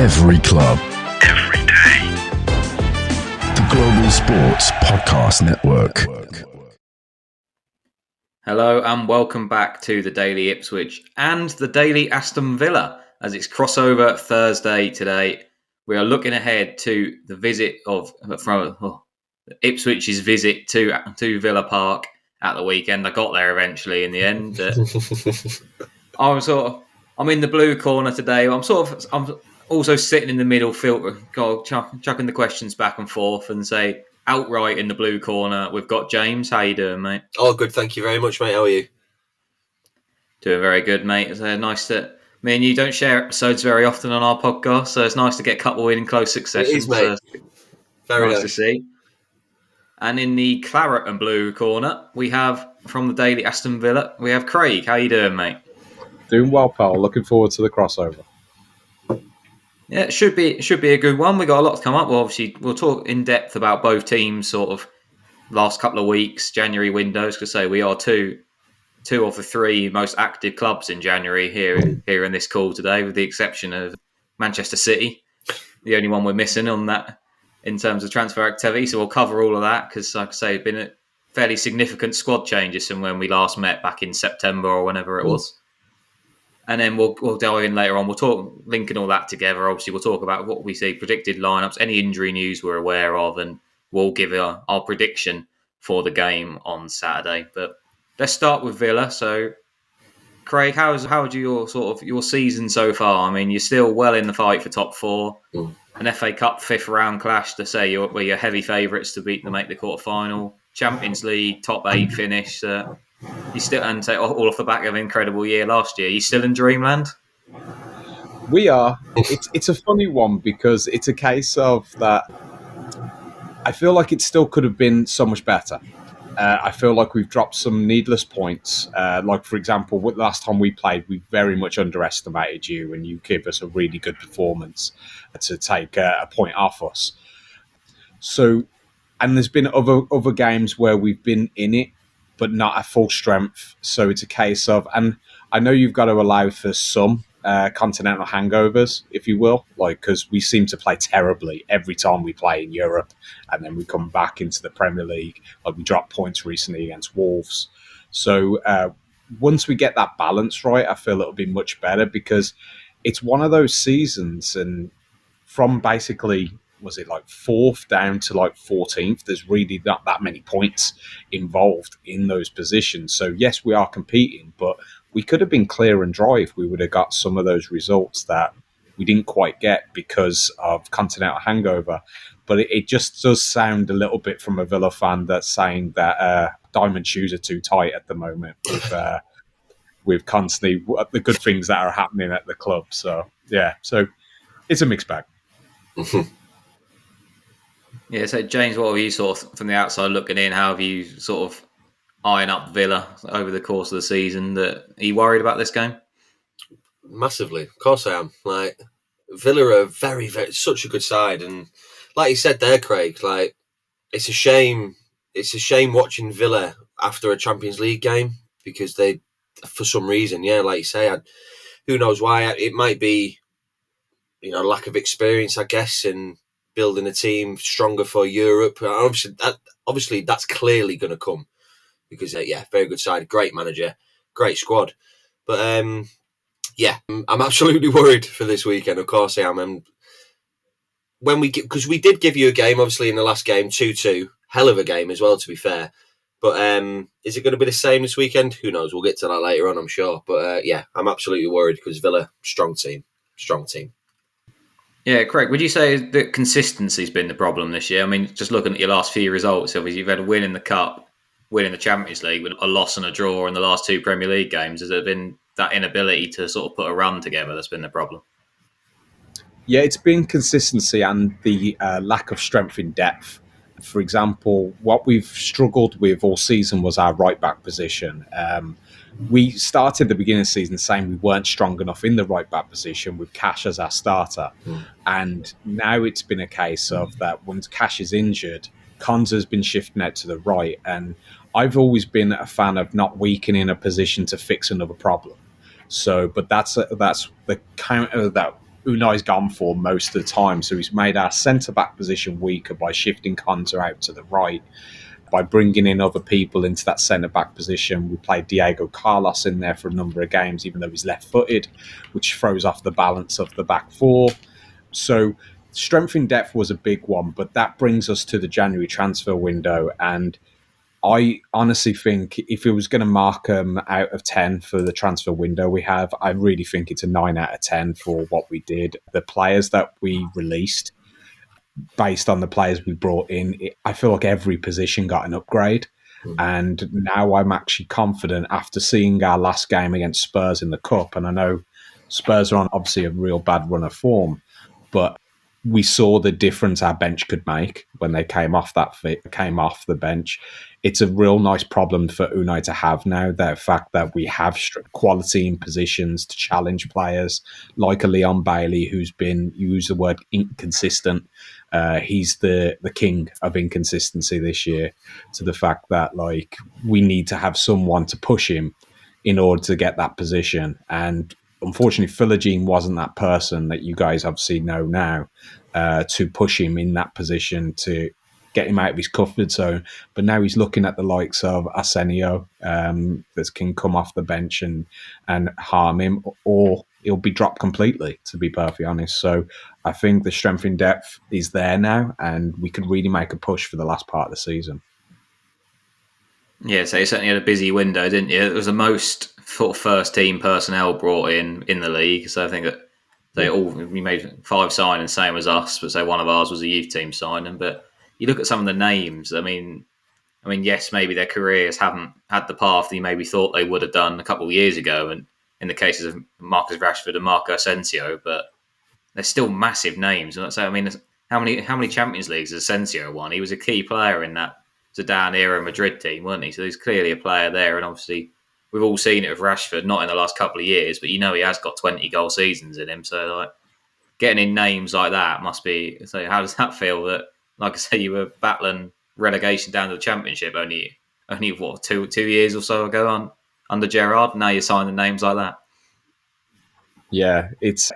Every club. Every day. The Global Sports Podcast Network. Hello and welcome back to the Daily Ipswich and the Daily Aston Villa as it's crossover Thursday today. We are looking ahead to the visit Ipswich's visit to Villa Park at the weekend. I got there eventually in the end. I'm in the blue corner today. I'm also sitting in the middle, chucking the questions back and forth, and say outright in the blue corner, we've got James. How you doing, mate? Oh, good. Thank you very much, mate. How are you? Doing very good, mate. It's nice that me and you don't share episodes very often on our podcast, so it's nice to get a couple in close succession. It is, mate. Very nice to see. And in the claret and blue corner, we have from the Daily Aston Villa, we have Craig. How you doing, mate? Doing well, pal. Looking forward to the crossover. Yeah, it should be a good one. We got a lot to come up. Well, obviously, we'll talk in depth about both teams. Sort of last couple of weeks, January windows. Because say we are two of the three most active clubs in January here in this call today, with the exception of Manchester City, the only one we're missing on that in terms of transfer activity. So we'll cover all of that because, like I say, it's been a fairly significant squad changes from when we last met back in September or whenever it was. And then we'll delve in later on. We'll talk, linking all that together. Obviously, we'll talk about what we see, predicted lineups, any injury news we're aware of, and we'll give our prediction for the game on Saturday. But let's start with Villa. So, Craig, how would your season so far? I mean, you're still well in the fight for top four. An FA Cup fifth round clash to say we're your heavy favourites to make the quarter final. Champions League top 8 finish. You still, and all off the back of an incredible year last year. You still in dreamland? We are. It's a funny one because it's a case of that. I feel like it still could have been so much better. I feel like we've dropped some needless points. Like, for example, last time we played, we very much underestimated you, and you gave us a really good performance to take a point off us. So, and there's been other games where we've been in it, but not at full strength. So it's a case of, and I know you've got to allow for some continental hangovers, if you will, like, because we seem to play terribly every time we play in Europe, and then we come back into the Premier League. Like, we dropped points recently against Wolves. So once we get that balance right, I feel it'll be much better, because it's one of those seasons, and from basically, was it like 4th down to like 14th, there's really not that many points involved in those positions. So yes, we are competing, but we could have been clear and dry if we would have got some of those results that we didn't quite get because of continental hangover. But it just does sound a little bit from a Villa fan that's saying that diamond shoes are too tight at the moment with constantly the good things that are happening at the club. So yeah, so it's a mixed bag. Yeah, so James, what have you sort of, from the outside looking in, how have you sort of eyeing up Villa over the course of the season? Are you worried about this game? Massively. Of course I am. Like, Villa are very, very, such a good side. And like you said there, Craig, like, it's a shame watching Villa after a Champions League game, because they, for some reason, yeah, like you say, who knows why, it might be, lack of experience, I guess, and building a team stronger for Europe. Obviously, that's clearly going to come because, very good side, great manager, great squad. But, I'm absolutely worried for this weekend. Of course I am. And because we did give you a game, obviously, in the last game, 2-2. Hell of a game as well, to be fair. But is it going to be the same this weekend? Who knows? We'll get to that later on, I'm sure. But, I'm absolutely worried because Villa, strong team. Yeah, Craig, would you say that consistency's been the problem this year? I mean, just looking at your last few results, obviously you've had a win in the Cup, win in the Champions League, with a loss and a draw in the last 2 Premier League games. Has there been that inability to sort of put a run together that's been the problem? Yeah, it's been consistency and the lack of strength in depth. For example, what we've struggled with all season was our right-back position. We started the beginning of the season saying we weren't strong enough in the right-back position with Cash as our starter. And now it's been a case of that when Cash is injured, Konsa's been shifting out to the right. And I've always been a fan of not weakening a position to fix another problem. So, but that's the counter that Unai's gone for most of the time. So he's made our centre-back position weaker by shifting Conter out to the right, by bringing in other people into that centre-back position. We played Diego Carlos in there for a number of games, even though he's left-footed, which throws off the balance of the back four. So strength in depth was a big one, but that brings us to the January transfer window. And I honestly think if it was going to mark out of 10 for the transfer window we have, I really think it's a 9 out of 10 for what we did. The players that we released, based on the players we brought in, I feel like every position got an upgrade. And now I'm actually confident after seeing our last game against Spurs in the Cup. And I know Spurs are on obviously a real bad run of form, but we saw the difference our bench could make when they came off the bench. It's a real nice problem for Unai to have now, the fact that we have quality in positions to challenge players like a Leon Bailey, who's been, you use the word inconsistent. He's the king of inconsistency this year, to the fact that like we need to have someone to push him in order to get that position. And unfortunately, Philogene wasn't that person that you guys obviously know now to push him in that position to get him out of his comfort zone. But now he's looking at the likes of Arsenio that can come off the bench and harm him, or he'll be dropped completely, to be perfectly honest. So I think the strength in depth is there now, and we could really make a push for the last part of the season. Yeah, so you certainly had a busy window, didn't you? It was the most sort of first team personnel brought in the league. So I think that we made 5 signings, same as us, but say one of ours was a youth team signing. But you look at some of the names. I mean, yes, maybe their careers haven't had the path that you maybe thought they would have done a couple of years ago, and in the cases of Marcus Rashford and Marco Asensio, but they're still massive names. And so, I mean, how many Champions Leagues has Asensio won? He was a key player in that Zidane era Madrid team, weren't he? So there's clearly a player there, and obviously we've all seen it with Rashford, not in the last couple of years, but he has got 20 goal seasons in him. So like getting in names like that must be. So how does that feel? That, like I say, you were battling relegation down to the Championship only what, two years or so ago under Gerrard. Now you're signing names like that. Yeah, it's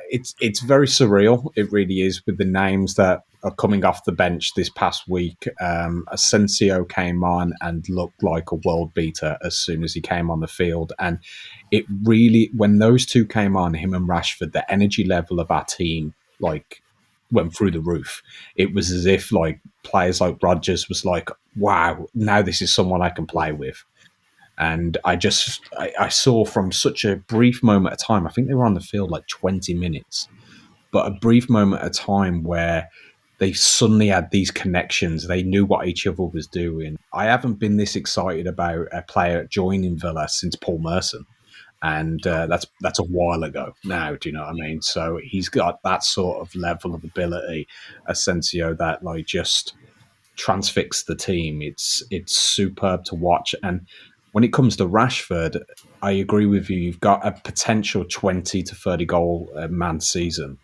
very surreal. It really is, with the names that are coming off the bench this past week. Asensio came on and looked like a world beater as soon as he came on the field. And it really, when those two came on, him and Rashford, the energy level of our team like went through the roof. It was as if like players like Rodgers was like, wow, now this is someone I can play with. And I saw from such a brief moment of time, I think they were on the field like 20 minutes, but a brief moment of time where they suddenly had these connections. They knew what each other was doing. I haven't been this excited about a player joining Villa since Paul Merson. And that's a while ago now, do you know what I mean? So he's got that sort of level of ability, Asensio, that like just transfixed the team. It's superb to watch. And when it comes to Rashford, I agree with you. You've got a potential 20 to 30 goal man season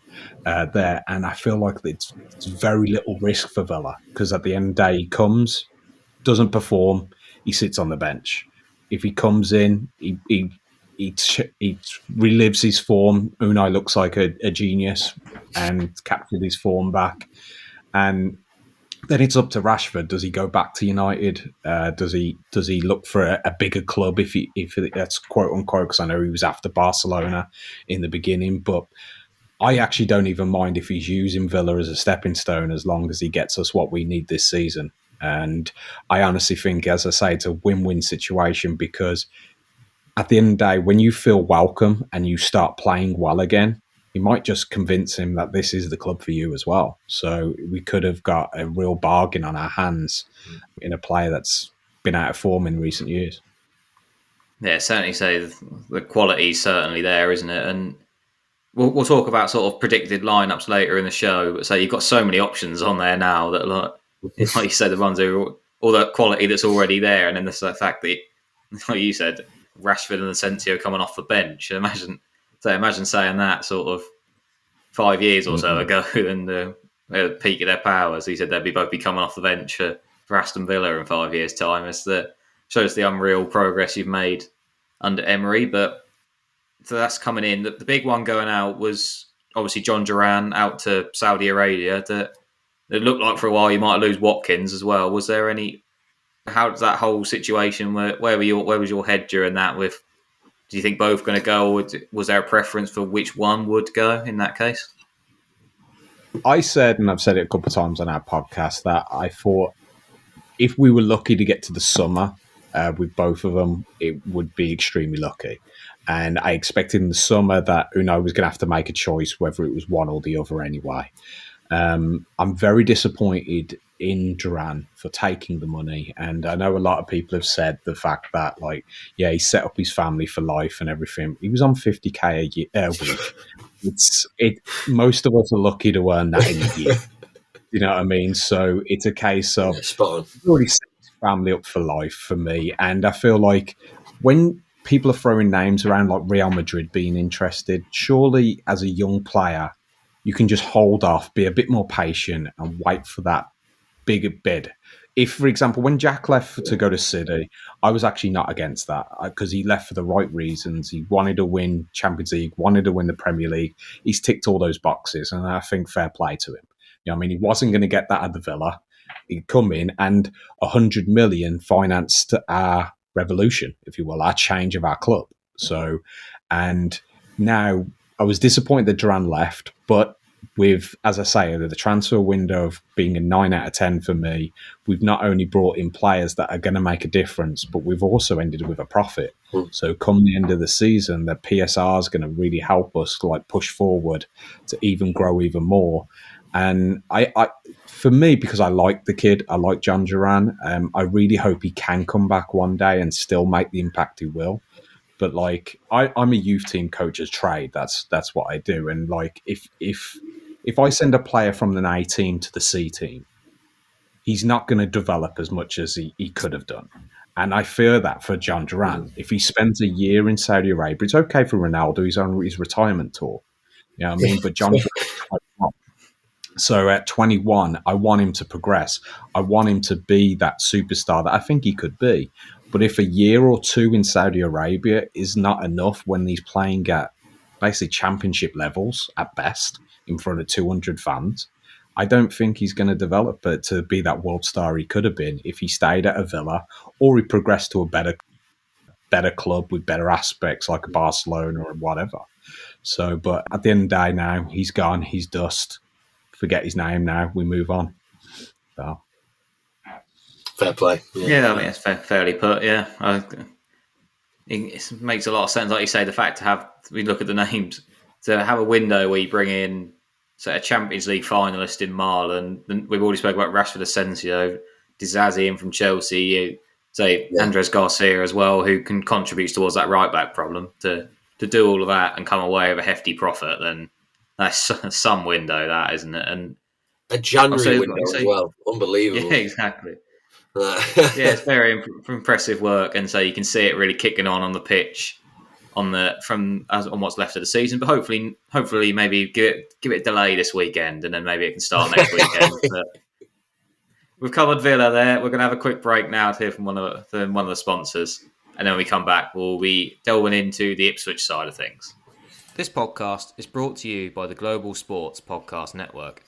there. And I feel like it's very little risk for Villa, because at the end of the day, he comes, doesn't perform, he sits on the bench. If he comes in, he relives his form. Unai looks like a genius and captured his form back. And then it's up to Rashford. Does he go back to United? Does he look for a bigger club if that's quote unquote? Because I know he was after Barcelona in the beginning, but I actually don't even mind if he's using Villa as a stepping stone, as long as he gets us what we need this season. And I honestly think, as I say, it's a win-win situation, because at the end of the day, when you feel welcome and you start playing well again, you might just convince him that this is the club for you as well. So we could have got a real bargain on our hands in a player that's been out of form in recent years. Yeah, certainly say the quality is certainly there, isn't it? And we'll talk about sort of predicted lineups later in the show. But so you've got so many options on there now that, like you said, the ones who are all that quality that's already there, and then the fact that, like you said, Rashford and Asensio coming off the bench. Imagine saying that sort of 5 years or so ago, and the peak of their powers. He said they'd both be coming off the bench for Aston Villa in 5 years' time. Shows the unreal progress you've made under Emery. But so that's coming in. The big one going out was obviously John Duran out to Saudi Arabia, that it looked like for a while you might lose Watkins as well. Was there any? How does that whole situation? Where was your head during that? With, do you think both going to go, or was there a preference for which one would go in that case? I said, and I've said it a couple of times on our podcast, that I thought if we were lucky to get to the summer with both of them, it would be extremely lucky. And I expected in the summer that Unai was going to have to make a choice whether it was one or the other anyway. I'm very disappointed in Duran for taking the money. And I know a lot of people have said the fact that, like, yeah, he set up his family for life and everything. He was on 50k a week. Most of us are lucky to earn that in a year. You know what I mean? So it's a case of he's already set his family up for life for me. And I feel like when people are throwing names around like Real Madrid being interested, surely as a young player, you can just hold off, be a bit more patient and wait for that bigger bid. If, for example, when Jack left to go to City, I was actually not against that because he left for the right reasons. He wanted to win Champions League, wanted to win the Premier League. He's ticked all those boxes, and I think fair play to him. You know, I mean, he wasn't going to get that at the Villa. He'd come in and 100 million financed our revolution, if you will, our change of our club. So, and now I was disappointed that Duran left, but with, as I say, the transfer window of being a 9 out of 10 for me, we've not only brought in players that are going to make a difference, but we've also ended with a profit. So come the end of the season, the PSR is going to really help us like push forward to even grow even more. And I for me, because I like the kid, I like John Duran, I really hope he can come back one day and still make the impact he will. But like, I'm a youth team coach as trade. That's what I do. And like, if I send a player from an A team to the C team, he's not going to develop as much as he could have done. And I fear that for John Duran. If he spends a year in Saudi Arabia, it's okay for Ronaldo. He's on his retirement tour. You know what I mean? But John Duran, so at 21, I want him to progress. I want him to be that superstar that I think he could be. But if a year or two in Saudi Arabia is not enough when he's playing at basically championship levels at best in front of 200 fans, I don't think he's going to develop it to be that world star he could have been if he stayed at a Villa or he progressed to a better club with better aspects like a Barcelona or whatever. So, but at the end of the day now, he's gone, he's dust. Forget his name now, we move on. So. Fair play. Yeah, I mean, it's fairly put, yeah. It makes a lot of sense, like you say, the fact to have, we look at the names, to have a window where you bring in, say, a Champions League finalist in Marlon, we've already spoken about Rashford Asensio, Dizazi in from Chelsea, Andres Garcia as well, who can contribute towards that right-back problem, to do all of that and come away with a hefty profit, then that's some window, that, isn't it? And a January window as well. Unbelievable. Yeah, exactly. Yeah, it's very impressive work, and so you can see it really kicking on the pitch on what's left of the season. But hopefully, maybe give it a delay this weekend, and then maybe it can start next weekend. But we've covered Villa there. We're going to have a quick break now to hear from one of the sponsors, and then when we come back, we'll be delving into the Ipswich side of things. This podcast is brought to you by the Global Sports Podcast Network.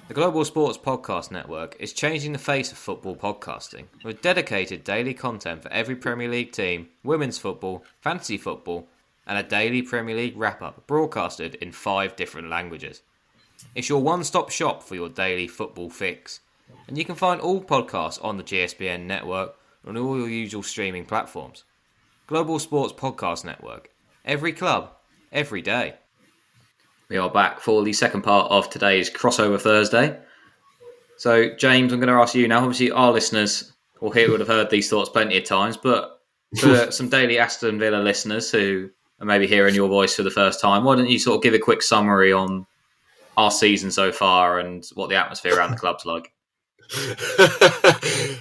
The Global Sports Podcast Network is changing the face of football podcasting with dedicated daily content for every Premier League team, women's football, fantasy football, and a daily Premier League wrap-up broadcasted in 5 different languages. It's your one-stop shop for your daily football fix, and you can find all podcasts on the GSBN network on all your usual streaming platforms. Global Sports Podcast Network. Every club, every day. We are back for the second part of today's Crossover Thursday. So, James, I'm going to ask you now. Obviously, our listeners will would have heard these thoughts plenty of times, but for some Daily Aston Villa listeners who are maybe hearing your voice for the first time, why don't you sort of give a quick summary on our season so far and what the atmosphere around the club's like?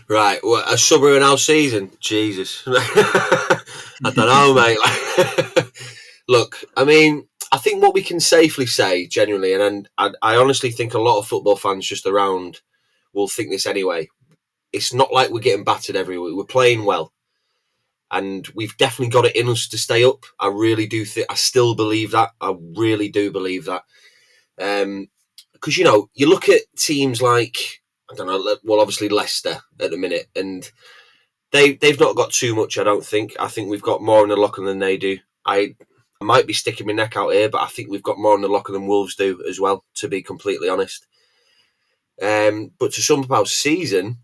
Right, well, a summary in our season? Jesus. I don't know, mate. Look, I mean, I think what we can safely say, genuinely, and I honestly think a lot of football fans just around will think this anyway, it's not like we're getting battered every week. We're playing well. and we've definitely got it in us to stay up. I really do think. I still believe that. I really do believe that. Because you look at teams like, I don't know. Well, obviously Leicester at the minute, and they've not got too much. I don't think. I think we've got more in the locker than they do. I might be sticking my neck out here, but I think we've got more in the locker than Wolves do as well, to be completely honest. But to sum up our season,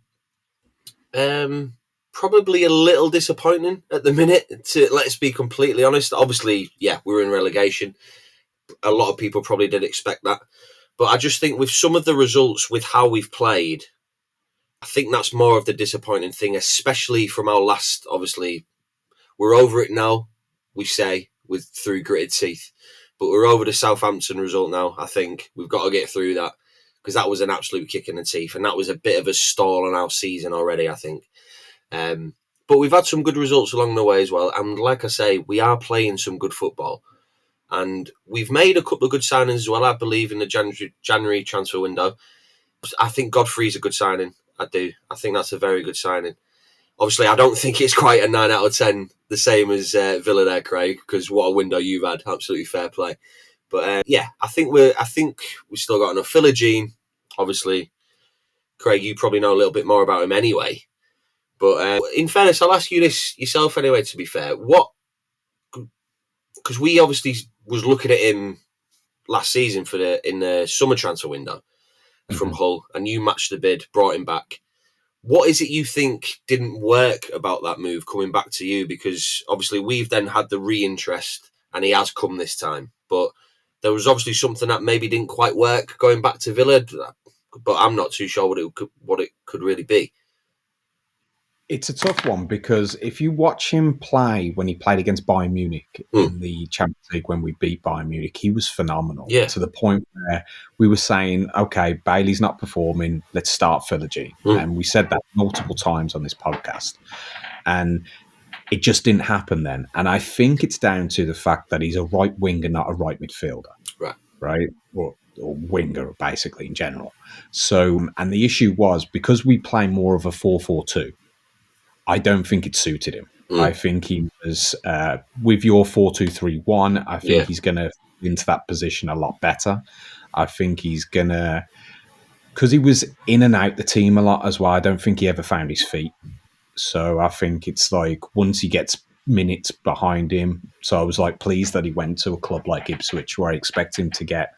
probably a little disappointing at the minute, let's be completely honest. Obviously, yeah, we're in relegation. A lot of people probably did expect that. But I just think with some of the results, with how we've played, I think that's more of the disappointing thing, especially from our last, obviously, we're over it now, we say, through gritted teeth. But we're over the Southampton result now, I think. We've got to get through that, because that was an absolute kick in the teeth, and that was a bit of a stall on our season already, I think. But we've had some good results along the way as well, and like I say, we are playing some good football. And we've made a couple of good signings as well, I believe, in the January transfer window. I think Godfrey's a good signing. I do. I think that's a very good signing. Obviously, I don't think it's quite a 9 out of 10, the same as Villa there, Craig, because what a window you've had. Absolutely fair play. But yeah, I think we've still got enough. Philogene, obviously, Craig, you probably know a little bit more about him anyway. But in fairness, I'll ask you this yourself anyway, to be fair. Because we obviously was looking at him last season in the summer transfer window from Hull, and you matched the bid, brought him back. What is it you think didn't work about that move coming back to you? Because obviously we've then had the re-interest, and he has come this time. But there was obviously something that maybe didn't quite work going back to Villa, but I'm not too sure what it could really be. It's a tough one, because if you watch him play when he played against Bayern Munich in the Champions League when we beat Bayern Munich, he was phenomenal. Yeah. To the point where we were saying, okay, Bailey's not performing, let's start Philogene. And we said that multiple times on this podcast. And it just didn't happen then. And I think it's down to the fact that he's a right winger, not a right midfielder. Right? Or winger, basically, in general. So, and the issue was, because we play more of a 4-4-2, I don't think it suited him. I think he was, with your 4-2-3-1, I think he's going to into that position a lot better. I think he's going to, because he was in and out the team a lot as well, I don't think he ever found his feet. So I think it's like, once he gets minutes behind him, so I was like pleased that he went to a club like Ipswich, where I expect him to get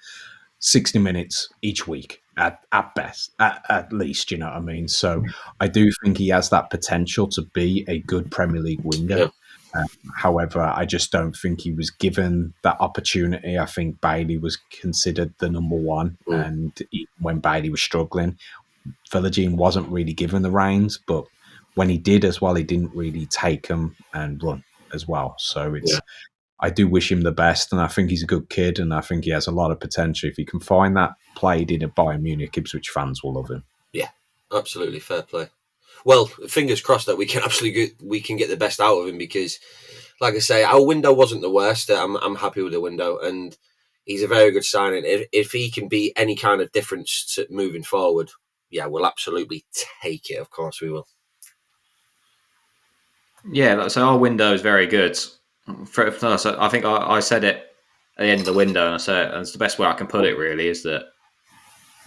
60 minutes each week at best, at least, you know what I mean? So I do think he has that potential to be a good Premier League winger. However, I just don't think he was given that opportunity. I think Bailey was considered the number one, and when Bailey was struggling, Philogene wasn't really given the reins, but when he did as well, he didn't really take them and run as well. So it's I do wish him the best, and I think he's a good kid, and I think he has a lot of potential. If he can find that play he did at Bayern Munich, Ipswich fans will love him. Yeah, absolutely, fair play. Well, fingers crossed that we can get the best out of him, because, like I say, our window wasn't the worst. I'm happy with the window, and he's a very good signing. If he can be any kind of difference to moving forward, yeah, we'll absolutely take it. Of course, we will. Yeah, so our window is very good. For us, I think I said it at the end of the window, and I said, and it's the best way I can put it, really, is that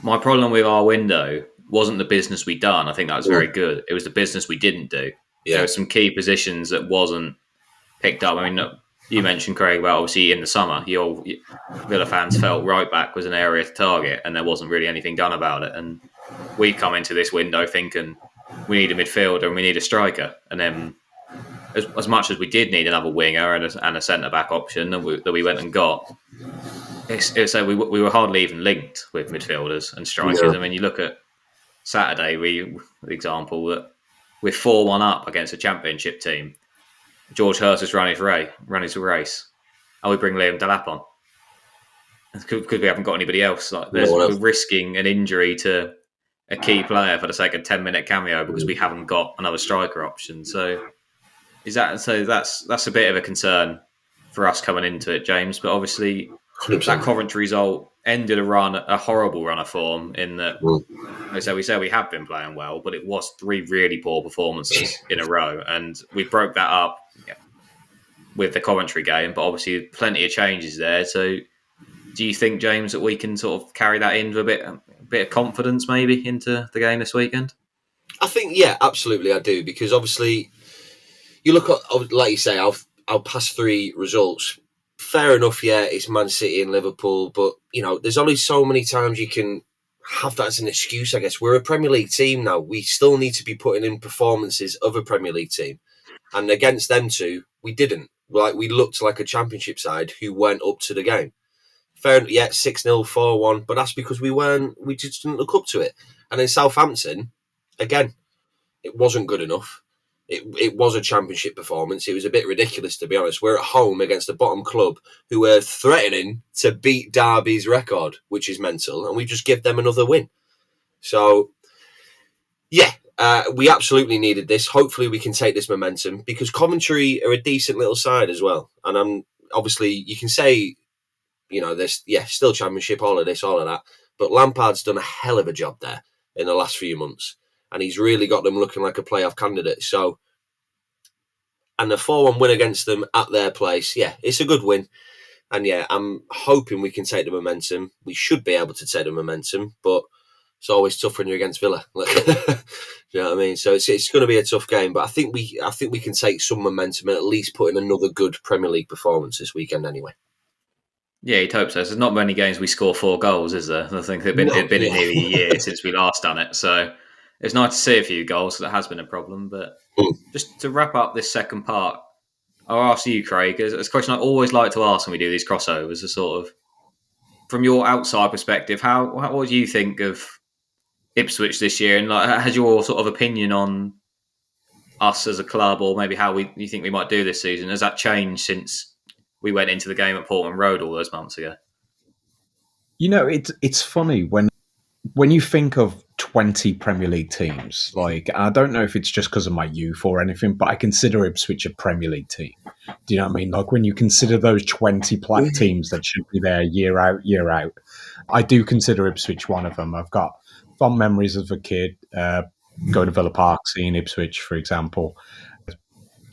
my problem with our window wasn't the business we done. I think that was very good. It was the business we didn't do. Yeah. There were some key positions that wasn't picked up. I mean, you mentioned, Craig, about obviously in the summer, your Villa fans felt right back was an area to target, and there wasn't really anything done about it. And we come into this window thinking we need a midfielder and we need a striker, and then as much as we did need another winger and a centre-back option that we went and got, so we were hardly even linked with midfielders and strikers. Yeah. I mean, you look at Saturday, the example that we're 4-1 up against a championship team. George Hurst has run his race, and we bring Liam Delap on because we haven't got anybody else. Like, we're risking an injury to a key player for the sake of 10-minute cameo because we haven't got another striker option. So that's a bit of a concern for us coming into it, James. But obviously, 100%. That Coventry result ended a horrible run of form. In that, so we say we have been playing well, but it was 3 really poor performances in a row, and we broke that up with the Coventry game, but obviously plenty of changes there. So do you think, James, that we can sort of carry that in with a bit of confidence maybe into the game this weekend? I think, yeah, absolutely I do, because obviously you look at, like you say, our past 3 results. Fair enough, yeah, it's Man City and Liverpool, but, there's only so many times you can have that as an excuse, I guess. We're a Premier League team now. We still need to be putting in performances of a Premier League team. And against them two, we didn't. We looked like a Championship side who weren't up to the game. Fair enough, yeah, 6-0, 4-1, but that's because we just didn't look up to it. And in Southampton, again, it wasn't good enough. It was a Championship performance. It was a bit ridiculous, to be honest. We're at home against a bottom club who are threatening to beat Derby's record, which is mental, and we just give them another win. So, yeah, we absolutely needed this. Hopefully we can take this momentum, because Coventry are a decent little side as well. And obviously you can say, there's still Championship, all of this, all of that. But Lampard's done a hell of a job there in the last few months. And he's really got them looking like a playoff candidate. So, and a 4-1 win against them at their place, yeah, it's a good win. And yeah, I'm hoping we can take the momentum. We should be able to take the momentum, but it's always tough when you're against Villa. You know what I mean? So it's going to be a tough game, but I think we can take some momentum and at least put in another good Premier League performance this weekend anyway. Yeah, you'd hope so. There's not many games we score 4 goals, is there? I think it's been nearly a year since we last done it. So it's nice to see a few goals. That has been a problem. But just to wrap up this second part, I'll ask you, Craig, it's a question I always like to ask when we do these crossovers, is sort of, from your outside perspective, what do you think of Ipswich this year? And has your sort of opinion on us as a club, or maybe how you think we might do this season, has that changed since we went into the game at Portman Road all those months ago? It's funny when you think of 20 Premier League teams, I don't know if it's just because of my youth or anything, but I consider Ipswich a Premier League team. Do you know what I mean? When you consider those 20 teams that should be there year out, I do consider Ipswich one of them. I've got fond memories of a kid going to Villa Park, seeing Ipswich, for example.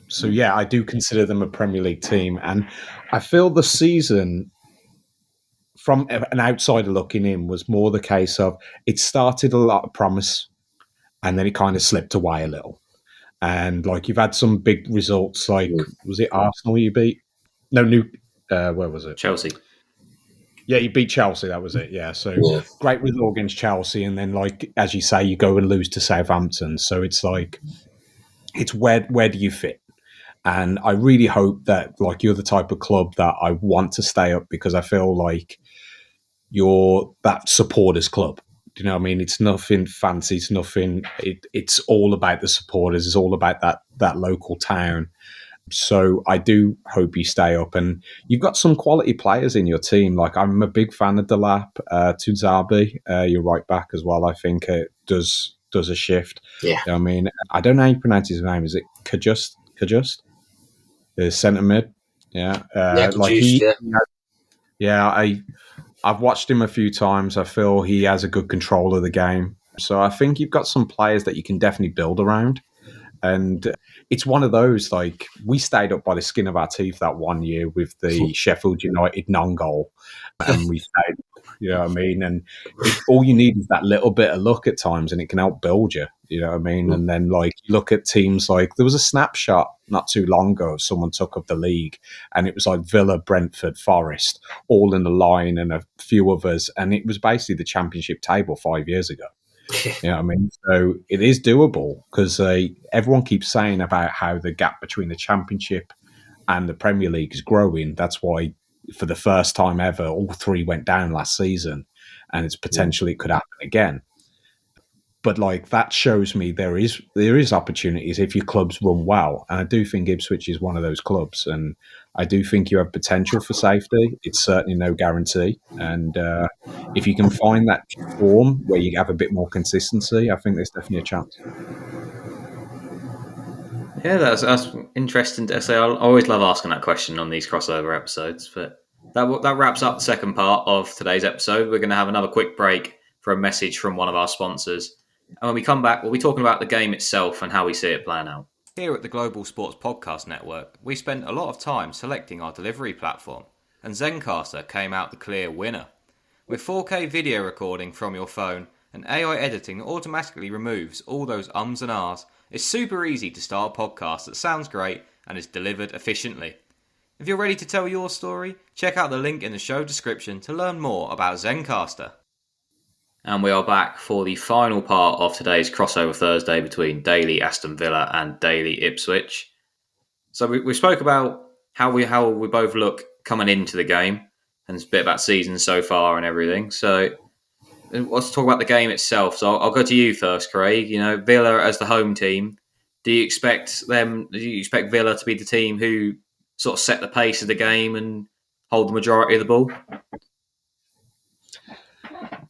So, yeah, I do consider them a Premier League team. And I feel the season, from an outsider looking in, was more the case of it started a lot of promise and then it kind of slipped away a little. And you've had some big results, was it Arsenal you beat? No, where was it? Chelsea. Yeah, you beat Chelsea, that was it, yeah. So great result against Chelsea, and then as you say, you go and lose to Southampton. So it's it's where do you fit? And I really hope that you're the type of club that I want to stay up, because I feel like you're that supporters club. Do you know what I mean? It's nothing fancy. It's nothing. It's all about the supporters. It's all about that local town. So I do hope you stay up, and you've got some quality players in your team. I'm a big fan of Delap, Tudzabi, your right back as well. I think it does a shift. Yeah. You know what I mean, I don't know how you pronounce his name. Is it Kajust? The centre mid. Yeah. I've watched him a few times. I feel he has a good control of the game. So I think you've got some players that you can definitely build around. And it's one of those, we stayed up by the skin of our teeth that one year with the Sheffield United non-goal. And we stayed, you know what I mean? And all you need is that little bit of luck at times, and it can help build you, you know what I mean? And then, you look at teams there was a snapshot not too long ago, someone took up the league, and it was Villa, Brentford, Forest, all in the line, and a few others. And it was basically the Championship table 5 years ago. You know what I mean? So it is doable, because everyone keeps saying about how the gap between the Championship and the Premier League is growing. That's why, for the first time ever, all 3 went down last season, and it's potentially it could happen again. But that shows me there is opportunities if your clubs run well, and I do think Ipswich is one of those clubs, and I do think you have potential for safety. It's certainly no guarantee, and if you can find that form where you have a bit more consistency, I think there's definitely a chance. Yeah, that's interesting to say. I always love asking that question on these crossover episodes, but that wraps up the second part of today's episode. We're going to have another quick break for a message from one of our sponsors. And when we come back, we'll be talking about the game itself and how we see it playing out. Here at the Global Sports Podcast Network, we spent a lot of time selecting our delivery platform, and Zencastr came out the clear winner. With 4K video recording from your phone and AI editing that automatically removes all those ums and ahs, it's super easy to start a podcast that sounds great and is delivered efficiently. If you're ready to tell your story, check out the link in the show description to learn more about Zencastr. And we are back for the final part of today's crossover Thursday between Daily Aston Villa and Daily Ipswich. So we spoke about how we both look coming into the game, and it's a bit about season so far and everything. So let's talk about the game itself. So I'll go to you first, Craig. You know, Villa as the home team. Do you expect Villa to be the team who sort of set the pace of the game and hold the majority of the ball?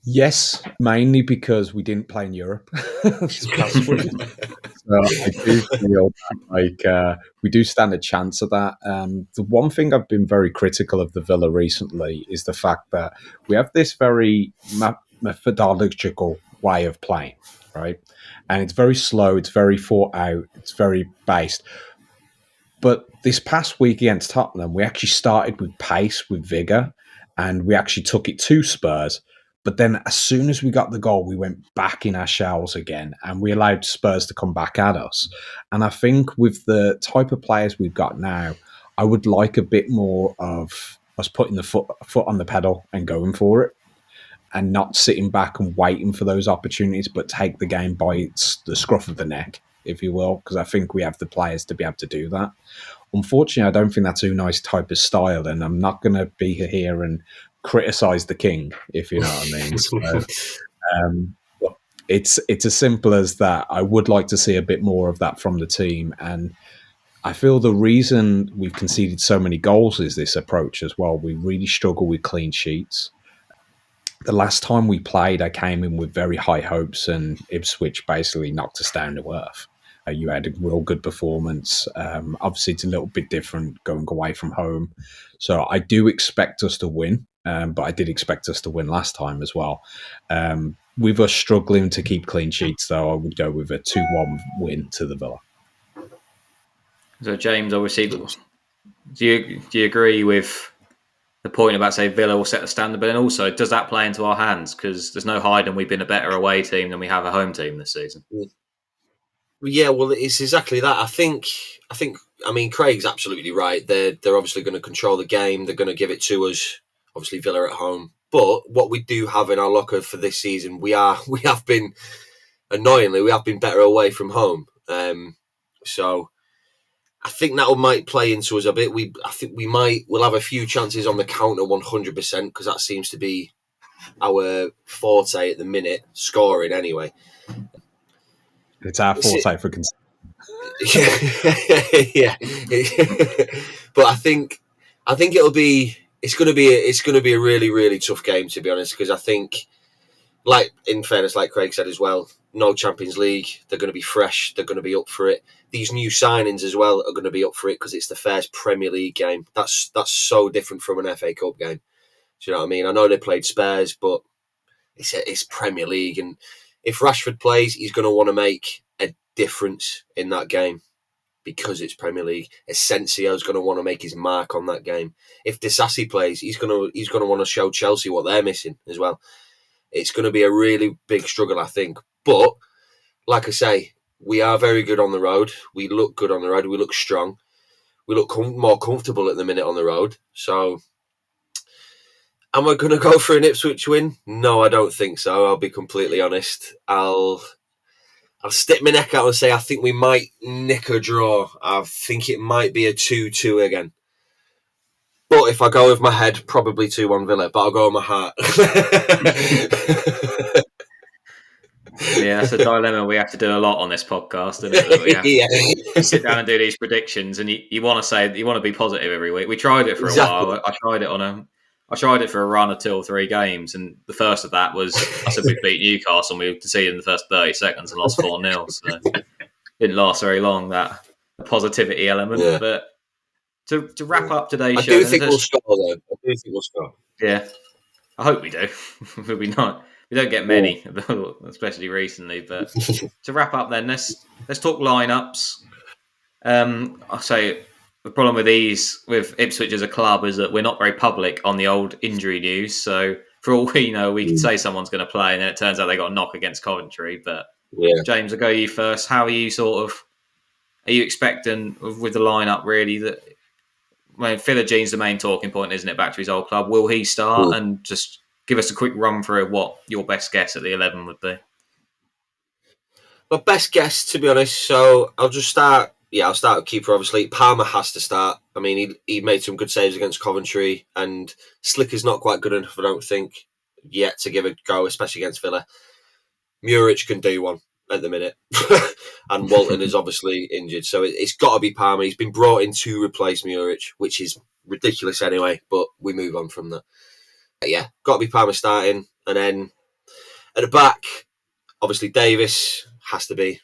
Yes, mainly because we didn't play in Europe this past week. So I do feel like we do stand a chance of that. The one thing I've been very critical of the Villa recently is the fact that we have this very methodological way of playing, right? And it's very slow, it's very thought out, it's very based. But this past week against Tottenham, we actually started with pace, with vigour, and we actually took it to Spurs. But then as soon as we got the goal, we went back in our shells again and we allowed Spurs to come back at us. And I think with the type of players we've got now, I would like a bit more of us putting the foot on the pedal and going for it and not sitting back and waiting for those opportunities, but take the game by the scruff of the neck, if you will, because I think we have the players to be able to do that. Unfortunately, I don't think that's Unai's type of style, and I'm not going to be here and criticise the king, if you know what I mean. So, it's as simple as that. I would like to see a bit more of that from the team, and I feel the reason we've conceded so many goals is this approach as well. We really struggle with clean sheets. The last time we played, I came in with very high hopes, and Ipswich basically knocked us down to earth. You had a real good performance. Obviously, it's a little bit different going away from home. So I do expect us to win, but I did expect us to win last time as well. With us struggling to keep clean sheets, though, I would go with a 2-1 win to the Villa. So, James, obviously, do you agree with the point about, say, Villa will set the standard, but then also, does that play into our hands? Because there's no hiding we've been a better away team than we have a home team this season. Yeah, well, it's exactly that. I mean, Craig's absolutely right. They're obviously going to control the game. They're going to give it to us. Obviously, Villa at home. But what we do have in our locker for this season, we have been better away from home. So I think that might play into us a bit. We'll have a few chances on the counter 100% because that seems to be our forte at the minute, scoring anyway. It's our forte for consistency. Yeah. But I think it's going to be a really, really tough game, to be honest, because I think, like, in fairness, like Craig said as well, no Champions League. They're going to be fresh. They're going to be up for it. These new signings as well are going to be up for it because it's the first Premier League game. That's so different from an FA Cup game. Do you know what I mean? I know they played Spurs, but it's Premier League, and if Rashford plays, he's going to want to make a difference in that game because it's Premier League. Asensio's going to want to make his mark on that game. If Disasi plays, he's going to want to show Chelsea what they're missing as well. It's going to be a really big struggle, I think. But like I say, we are very good on the road. We look good on the road. We look strong. We look more comfortable at the minute on the road. So, am I going to go for an Ipswich win? No, I don't think so. I'll be completely honest. I'll stick my neck out and say I think we might nick a draw. I think it might be a 2-2 again. But if I go with my head, probably 2-1 Villa. But I'll go with my heart. Yeah, that's a dilemma we have to do a lot on this podcast, isn't it? We have to sit down and do these predictions, and you want to be positive every week. We tried it for a while. I tried it for a run of 2 or 3 games, and the first of that was I said we beat Newcastle, and we conceded in the first 30 seconds and lost 4-0. So it didn't last very long, that positivity element. Yeah. But to wrap up today's show, I do think we'll score, though. I do think we'll score. Yeah, I hope we do. We don't get many, especially recently. But to wrap up, then let's talk lineups. I say the problem with Ipswich as a club is that we're not very public on the old injury news. So for all we know, we could say someone's going to play, and then it turns out they got a knock against Coventry. But James, I'll go you first. How are you are you expecting with the lineup really that? Philogene's the main talking point, isn't it? Back to his old club. Will he start? And just give us a quick run through what your best guess at the 11 would be. My best guess, to be honest. So I'll just start. Yeah, I'll start with keeper, obviously. Palmer has to start. I mean, he made some good saves against Coventry, and Slicker's not quite good enough, I don't think, yet to give a go, especially against Villa. Muric can do one at the minute. And Walton is obviously injured, so it's got to be Palmer. He's been brought in to replace Muric, which is ridiculous anyway, but we move on from that. But yeah, got to be Palmer starting. And then at the back, obviously Davis has to be.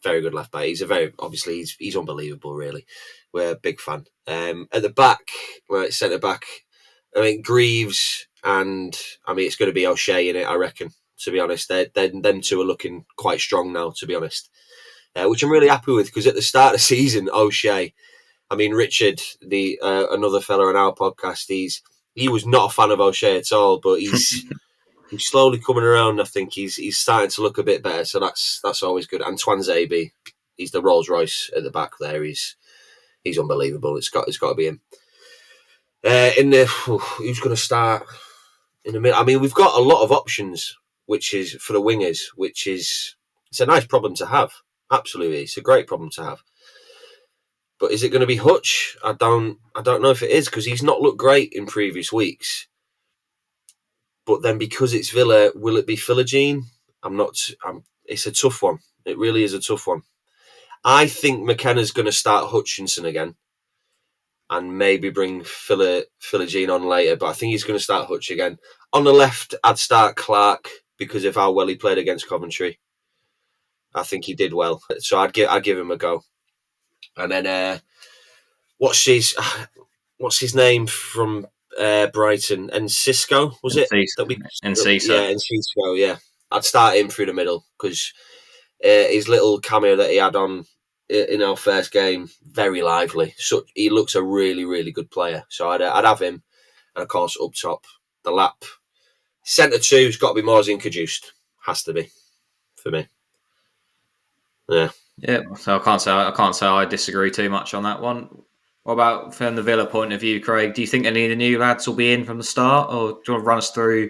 Very good left back. He's unbelievable, really. We're a big fan. At the back, centre back, I mean, Greaves and, it's going to be O'Shea in it, I reckon, to be honest. Them two are looking quite strong now, to be honest. Which I'm really happy with, because at the start of the season, O'Shea, Richard, another fella on our podcast, he was not a fan of O'Shea at all, but he's slowly coming around. I think he's starting to look a bit better, so that's always good. Antoine Zabi, he's the Rolls Royce at the back there. He's unbelievable. It's got to be him. Who's going to start in the middle? We've got a lot of options, which is for the wingers, it's a nice problem to have. Absolutely, it's a great problem to have. But is it going to be Hutch? I don't know if it is, because he's not looked great in previous weeks. But then because it's Villa, will it be Philogene? It's a tough one. It really is a tough one. I think McKenna's going to start Hutchinson again and maybe bring Philogene on later. But I think he's going to start Hutch again. On the left, I'd start Clark because of how well he played against Coventry. I think he did well. So I'd give him a go. And then what's his name from Brighton? Enciso, was it? Enciso. Yeah, Enciso, yeah. I'd start him through the middle because his little cameo that he had on in our first game, very lively. So he looks a really, really good player. So I'd have him. And of course, up top, the lap. Centre 2's got to be more Zincadused. Has to be, for me. Yeah. Yeah, so I can't say I disagree too much on that one. What about from the Villa point of view, Craig? Do you think any of the new lads will be in from the start, or do you want to run us through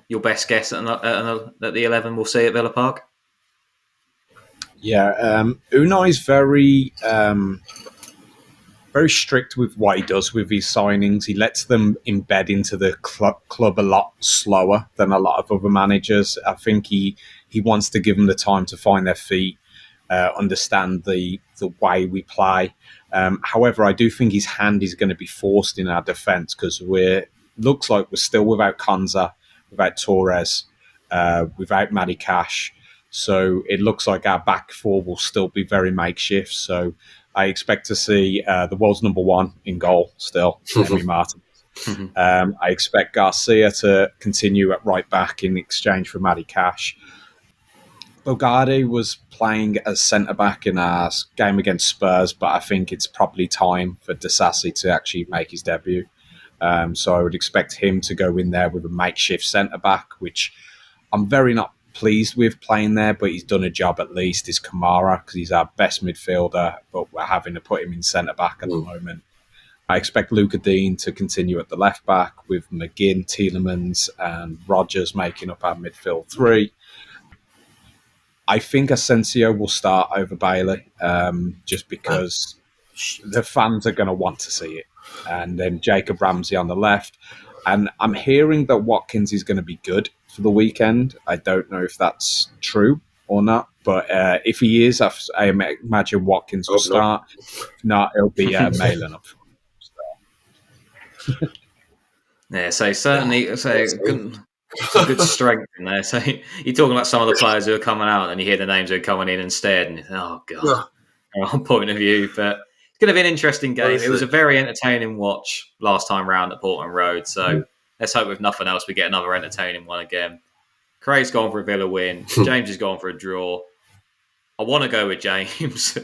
your best guess at the 11 we'll see at Villa Park? Yeah, Unai's very strict with what he does with his signings. He lets them embed into the club a lot slower than a lot of other managers. I think he wants to give them the time to find their feet. Understand the way we play. However, I do think his hand is going to be forced in our defence because looks like we're still without Konza, without Torres, without Matty Cash. So it looks like our back four will still be very makeshift. So I expect to see the world's number one in goal still, Henry Martin. I expect Garcia to continue at right back in exchange for Matty Cash. Bogarde was playing as centre-back in our game against Spurs, but I think it's probably time for Disasi to actually make his debut. So I would expect him to go in there with a makeshift centre-back, which I'm very not pleased with playing there, but he's done a job at least, is Kamara, because he's our best midfielder, but we're having to put him in centre-back at the moment. I expect Luca Dean to continue at the left-back with McGinn, Tielemans and Rodgers making up our midfield three. I think Asensio will start over Bailey, just because the fans are going to want to see it. And then Jacob Ramsey on the left. And I'm hearing that Watkins is going to be good for the weekend. I don't know if that's true or not. But if he is, I imagine Watkins will start. If not, it'll be Malin up. Yeah, so certainly... Some good strength in there. So you're talking about some of the players who are coming out, and you hear the names who are coming in instead, and you think, oh god, from point of view. But it's going to be an interesting game. It was a very entertaining watch last time round at Portman Road. So let's hope, if nothing else, we get another entertaining one again. Craig's gone for a Villa win. James has gone for a draw. I want to go with James,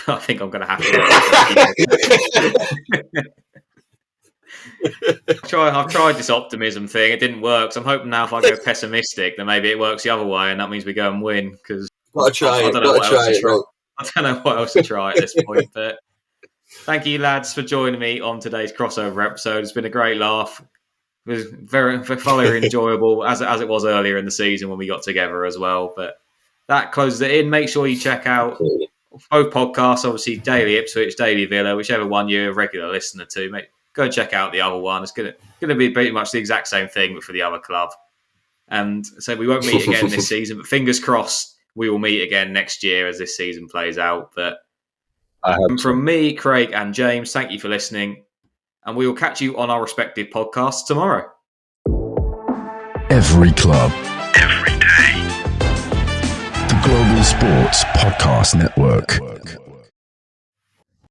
I think I'm going to have to. I've tried this optimism thing. It didn't work. So I'm hoping now if I go pessimistic, then maybe it works the other way, and that means we go and win. Because I don't know what else to try at this point. But thank you, lads, for joining me on today's crossover episode. It's been a great laugh. It was very enjoyable, as it was earlier in the season when we got together as well. But that closes it in. Make sure you check out both podcasts, obviously Daily Ipswich, Daily Villa, whichever one you're a regular listener to. Go and check out the other one. It's going to be pretty much the exact same thing, but for the other club. And so we won't meet again this season, but fingers crossed we will meet again next year as this season plays out. But from me, Craig and James, thank you for listening. And we will catch you on our respective podcasts tomorrow. Every club, every day. The Global Sports Podcast Network.